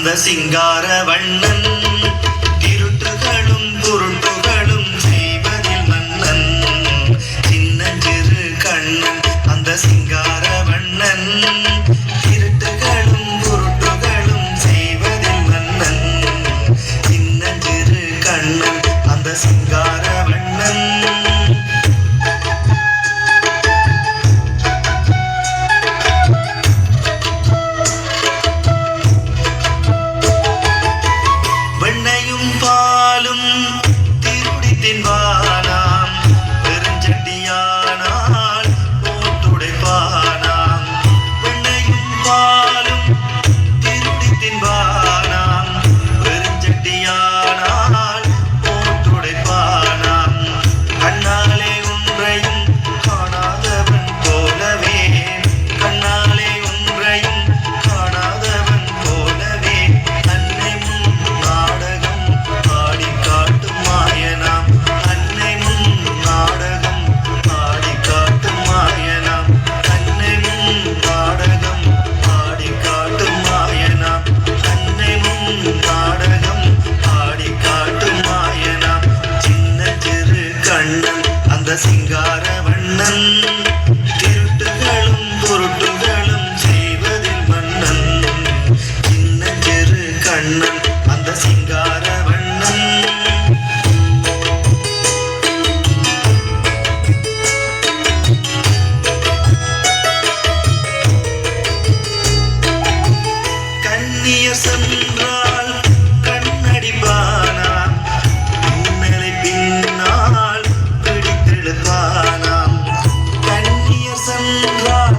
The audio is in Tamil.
அந்த சிங்கார வண்ணன் இருட்டுகளும் குருட்டுகளும் செய்வதில் மன்னன் சின்னஞ்சிறு கண்ணன் அந்த சிங்கார வண்ணன் இருட்டுகளும் குருட்டுகளும் செய்வதில் மன்னன் சின்னஞ்சிறு கண்ணன் அந்த சிங்கார வண்ணன் பாலும் திருடி தின்பானாம் பெருஞ்சட்டியானால் போட்டுடைப்பானாம் வெண்ணையும் பாலும் திருடி தின்பானாம் பெருஞ்சட்டியானால் போட்டுடைப்பானாம் கண்ணாலே ஒன்றையும் காணாதவன் போலவே கண்ணாலே ஒன்றையும் காணாதவன் போலவே அன்னை முன் நாடகம் ஆடி காட்டும் மாயனாம் அன்னை முன் நாடகம் ஆடி காட்டும் மாயனாம் அன்னை முன் நாடகம் ஆடி காட்டும் மாயனாம் அன்னை முன் நாடகம் ஆடி காட்டும் மாயனாம் சின்ன சிறு கண்ணன் அந்த சிங்கார வண்ணன் திருட்டுகளும் பொருட்டுகளும் செய்வதில் மன்னன் சின்ன சிறு கண்ணன் அந்த சிங்கார வண்ணன் கண்ணியர் சென்றால் கண்ணடிப்பானாம் பின்னலை பின்னால் பிடித்தெடுப்பானாம் கண்ணியர் சென்றால்